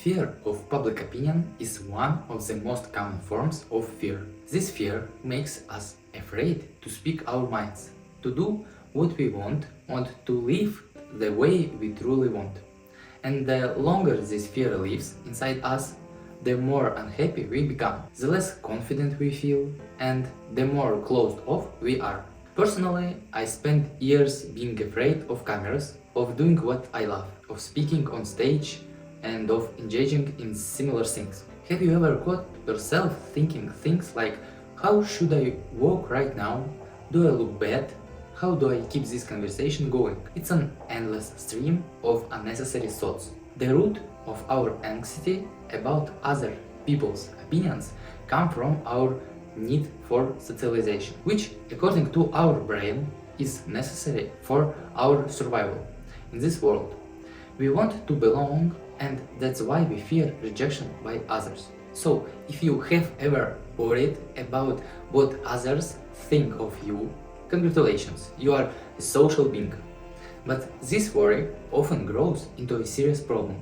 Fear of public opinion is one of the most common forms of fear. This fear makes us afraid to speak our minds, to do what we want, and to live the way we truly want. And the longer this fear lives inside us, the more unhappy we become, the less confident we feel, and the more closed off we are. Personally, I spent years being afraid of cameras, of doing what I love, of speaking on stage, and of engaging in similar things. Have you ever caught yourself thinking things like, how should I walk right now? Do I look bad? How do I keep this conversation going? It's an endless stream of unnecessary thoughts. The root of our anxiety about other people's opinions come from our need for socialization, which, according to our brain, is necessary for our survival in this world. We want to belong, and that's why we fear rejection by others. So, if you have ever worried about what others think of you, congratulations, you are a social being. But this worry often grows into a serious problem.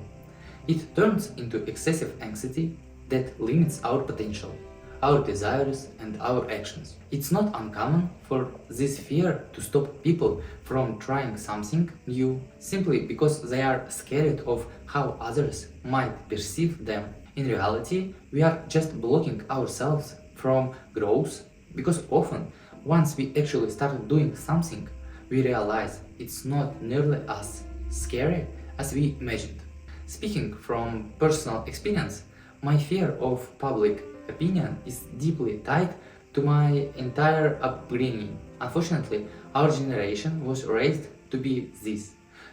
It turns into excessive anxiety that limits our potential, our desires, and our actions. It's not uncommon for this fear to stop people from trying something new simply because they are scared of how others might perceive them. In reality, we are just blocking ourselves from growth because often, once we actually start doing something, we realize it's not nearly as scary as we imagined. Speaking from personal experience, my fear of public opinion is deeply tied to my entire upbringing. Unfortunately, our generation was raised to be these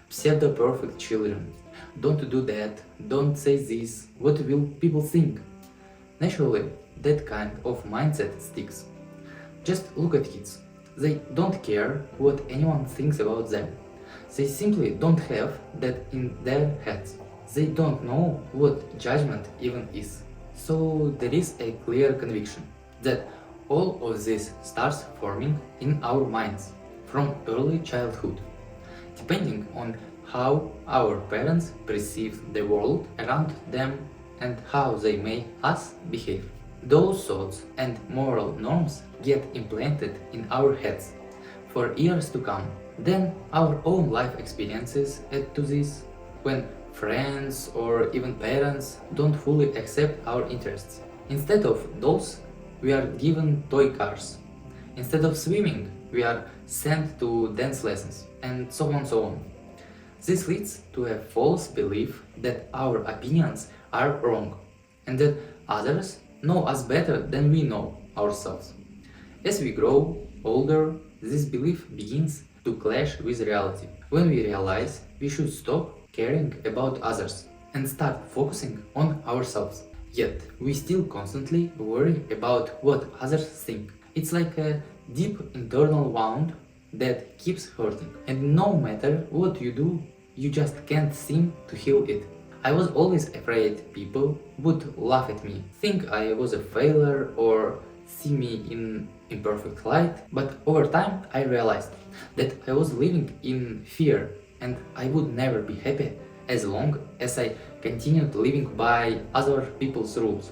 pseudo-perfect children. Don't do that, don't say this, what will people think? Naturally, that kind of mindset sticks. Just look at kids. They don't care what anyone thinks about them. They simply don't have that in their heads. They don't know what judgment even is. So there is a clear conviction that all of this starts forming in our minds from early childhood, depending on how our parents perceive the world around them and how they make us behave. Those thoughts and moral norms get implanted in our heads for years to come. Then our own life experiences add to this, when friends or even parents don't fully accept our interests. Instead of dolls, we are given toy cars. Instead of swimming, we are sent to dance lessons, and so on so on. This leads to a false belief that our opinions are wrong, and that others know us better than we know ourselves. As we grow older, this belief begins to clash with reality, when we realize we should stop caring about others and start focusing on ourselves. Yet, we still constantly worry about what others think. It's like a deep internal wound that keeps hurting, and no matter what you do, you just can't seem to heal it. I was always afraid people would laugh at me, think I was a failure, or see me in imperfect light, but over time I realized that I was living in fear and I would never be happy as long as I continued living by other people's rules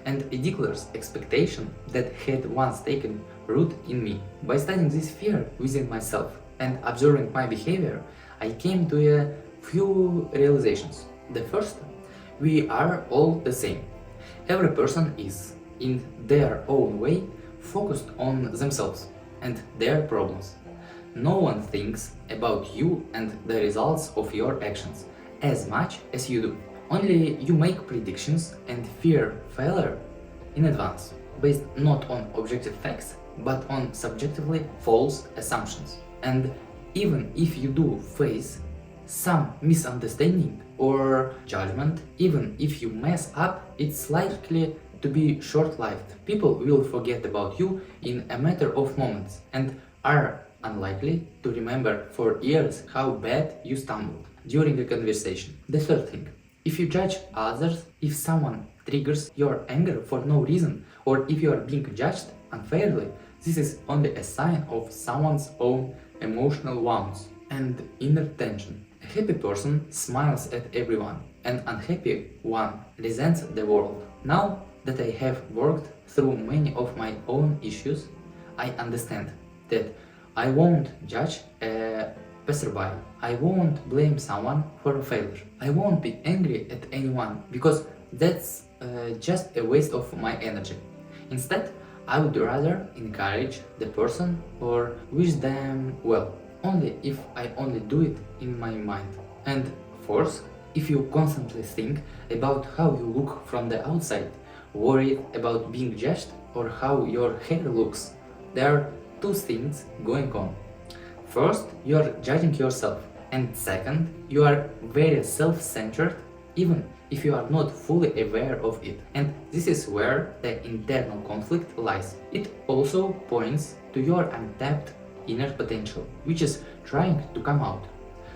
and a ridiculous expectation that had once taken root in me. By studying this fear within myself and observing my behavior, I came to a few realizations. The first, we are all the same. Every person is, in their own way, focused on themselves and their problems. No one thinks about you and the results of your actions as much as you do. Only you make predictions and fear failure in advance, based not on objective facts, but on subjectively false assumptions. And even if you do face some misunderstanding or judgment, even if you mess up, it's likely to be short-lived. People will forget about you in a matter of moments and are unlikely to remember for years how bad you stumbled during a conversation. The third thing, if you judge others, if someone triggers your anger for no reason, or if you are being judged unfairly, this is only a sign of someone's own emotional wounds and inner tension. A happy person smiles at everyone an unhappy one resents the world. Now that I have worked through many of my own issues, I understand that I won't judge a passerby. I won't blame someone for a failure. I won't be angry at anyone because that's just a waste of my energy. Instead, I would rather encourage the person or wish them well, only if I only do it in my mind. And fourth, if you constantly think about how you look from the outside, worried about being judged or how your hair looks, there are two things going on. First, you are judging yourself, and second, you are very self-centered even if you are not fully aware of it. And this is where the internal conflict lies. It also points to your untapped inner potential, which is trying to come out,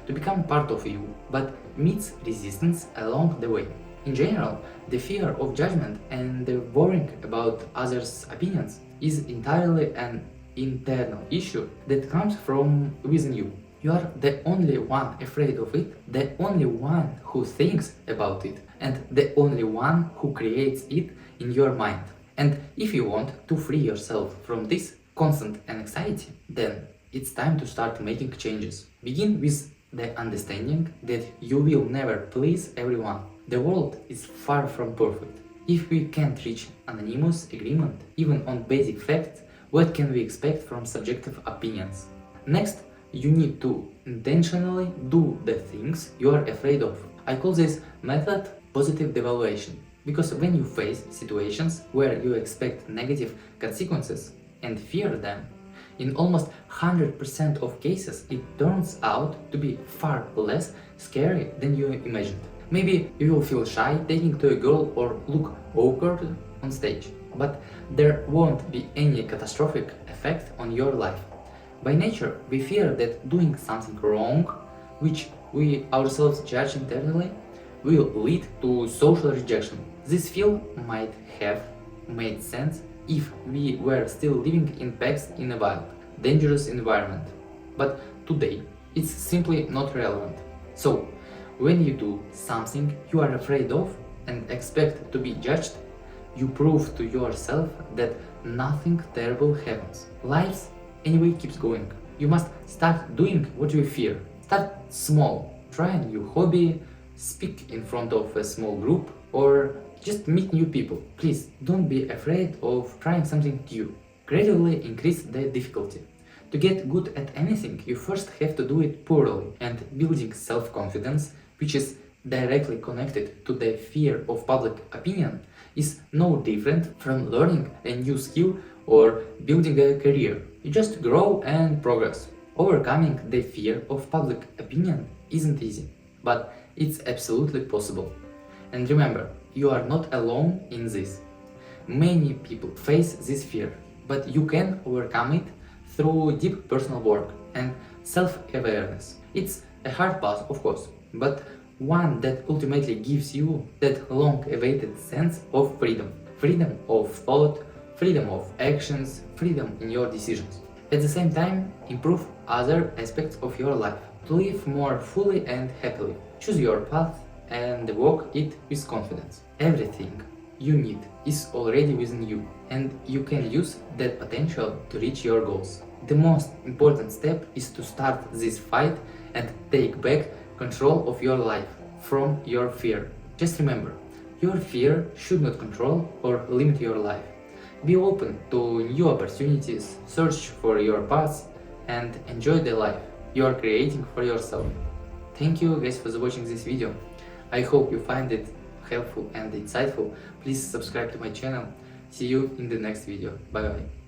to become part of you, but meets resistance along the way. In general, the fear of judgment and the worrying about others' opinions is entirely an internal issue that comes from within you. You are the only one afraid of it, the only one who thinks about it, and the only one who creates it in your mind. And if you want to free yourself from this constant anxiety, then it's time to start making changes. Begin with the understanding that you will never please everyone. The world is far from perfect. If we can't reach unanimous agreement, even on basic facts, what can we expect from subjective opinions? Next, you need to intentionally do the things you are afraid of. I call this method positive devaluation, because when you face situations where you expect negative consequences and fear them, in almost 100% of cases it turns out to be far less scary than you imagined. Maybe you will feel shy taking to a girl or look awkward on stage, but there won't be any catastrophic effect on your life. By nature, we fear that doing something wrong, which we ourselves judge internally, will lead to social rejection. This fear might have made sense if we were still living in packs in a wild, dangerous environment. But today, it's simply not relevant. So, when you do something you are afraid of and expect to be judged, you prove to yourself that nothing terrible happens. Life anyway keeps going. You must start doing what you fear. Start small. Try a new hobby, speak in front of a small group, or just meet new people. Please don't be afraid of trying something new. Gradually increase the difficulty. To get good at anything, you first have to do it poorly, and building self-confidence, which is directly connected to the fear of public opinion, is no different from learning a new skill or building a career. You just grow and progress. Overcoming the fear of public opinion isn't easy, but it's absolutely possible. And remember, you are not alone in this. Many people face this fear, but you can overcome it through deep personal work and self-awareness. It's a hard path, of course, but one that ultimately gives you that long-awaited sense of freedom. Freedom of thought, freedom of actions, freedom in your decisions. At the same time, improve other aspects of your life to live more fully and happily. Choose your path and walk it with confidence. Everything you need is already within you, and you can use that potential to reach your goals. The most important step is to start this fight and take back control of your life from your fear. Just remember, your fear should not control or limit your life. Be open to new opportunities, search for your paths, and enjoy the life you are creating for yourself. Thank you guys for watching this video. I hope you find it helpful and insightful. Please subscribe to my channel. See you in the next video. Bye bye.